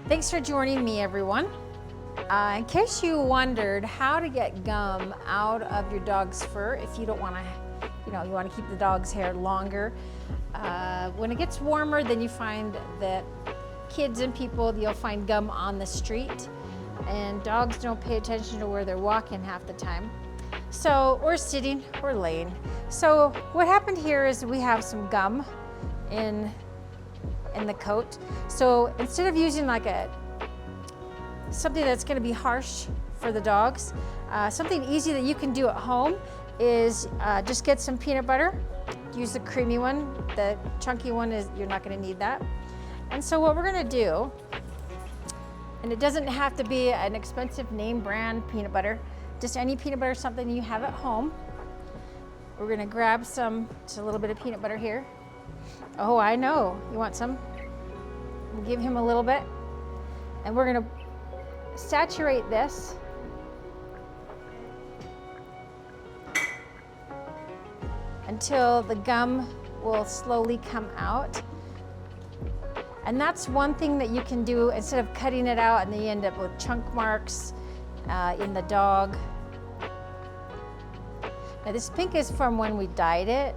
Thanks for joining me, everyone. In case you wondered how to get gum out of your dog's fur, if you don't want to, you want to keep the dog's hair longer. When it gets warmer, then you find that kids and people, you'll find gum on the street, and dogs don't pay attention to where they're walking half the time. So, or sitting or laying. So what happened here is we have some gum in the coat. So instead of using like something that's going to be harsh for the dogs, something easy that you can do at home is just get some peanut butter. Use the creamy one. The chunky one you're not going to need that. And so what we're going to do, and it doesn't have to be an expensive name brand peanut butter, just any peanut butter, something you have at home. We're going to grab just a little bit of peanut butter here. Oh, I know, you want some? We'll give him a little bit. And we're going to saturate this until the gum will slowly come out. And that's one thing that you can do instead of cutting it out and then you end up with chunk marks in the dog. Now this pink is from when we dyed it.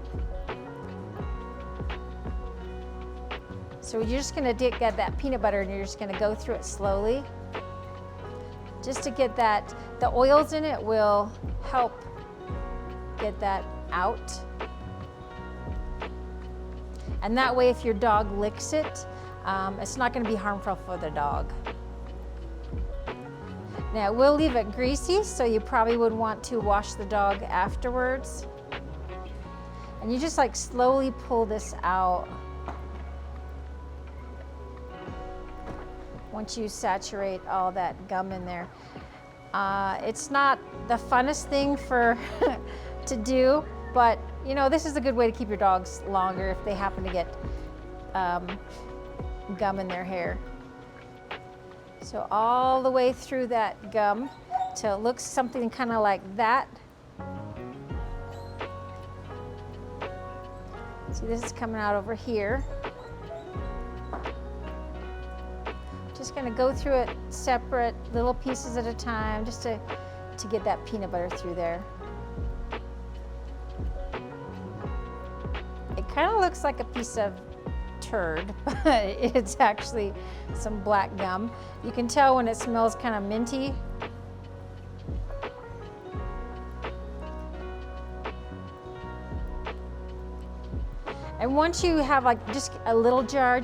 So you're just gonna get that peanut butter and you're just gonna go through it slowly. Just to get that, the oils in it will help get that out. And that way if your dog licks it, it's not gonna be harmful for the dog. Now we'll leave it greasy, so you probably would want to wash the dog afterwards. And you just like slowly pull this out. Once you saturate all that gum in there. It's not the funnest thing to do, but this is a good way to keep your dogs longer if they happen to get gum in their hair. So all the way through that gum till it looks something kind of like that. See, this is coming out over here. Just gonna go through it separate, little pieces at a time, just to get that peanut butter through there. It kind of looks like a piece of turd, but it's actually some black gum. You can tell when it smells kind of minty. And once you have like just a little jar,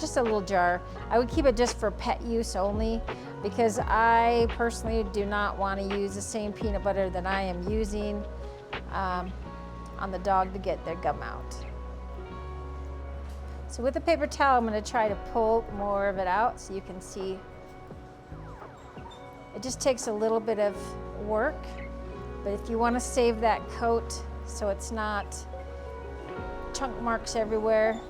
I would keep it just for pet use only, because I personally do not want to use the same peanut butter that I am using on the dog to get their gum out. So with a paper towel, I'm going to try to pull more of it out so you can see. It just takes a little bit of work, but if you want to save that coat so it's not chunk marks everywhere,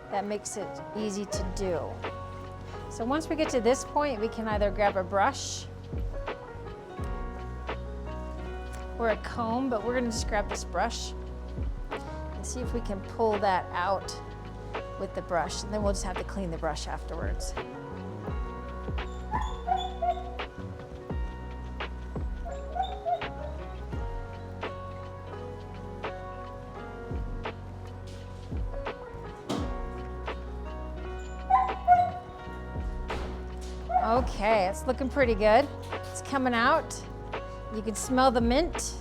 that makes it easy to do. So once we get to this point, we can either grab a brush or a comb, but we're going to just grab this brush. See if we can pull that out with the brush, and then we'll just have to clean the brush afterwards. Okay, it's looking pretty good. It's coming out. You can smell the mint.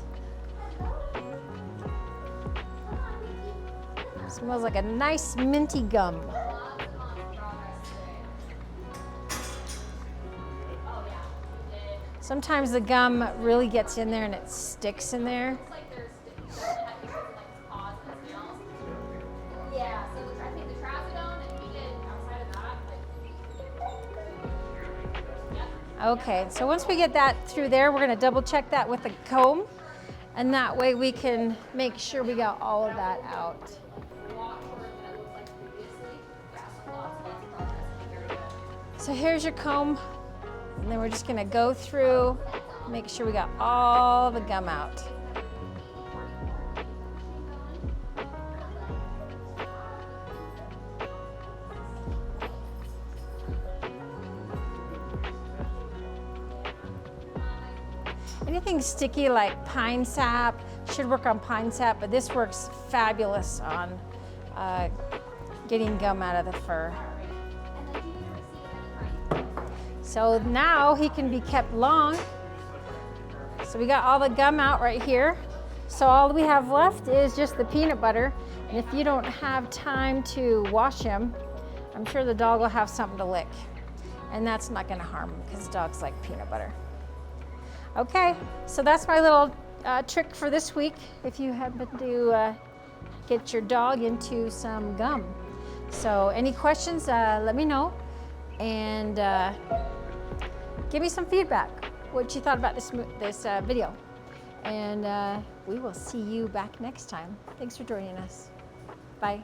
Smells like a nice minty gum. Sometimes the gum really gets in there and it sticks in there. Okay, so once we get that through there, we're gonna double check that with a comb, and that way we can make sure we got all of that out. So here's your comb, and then we're just gonna go through, make sure we got all the gum out. Anything sticky like pine sap, should work on pine sap, but this works fabulous on getting gum out of the fur. So now he can be kept long. So we got all the gum out right here. So all we have left is just the peanut butter. And if you don't have time to wash him, I'm sure the dog will have something to lick. And that's not gonna harm him because dogs like peanut butter. Okay, so that's my little trick for this week if you happen to get your dog into some gum. So any questions, let me know, and give me some feedback, what you thought about this video. And we will see you back next time. Thanks for joining us. Bye.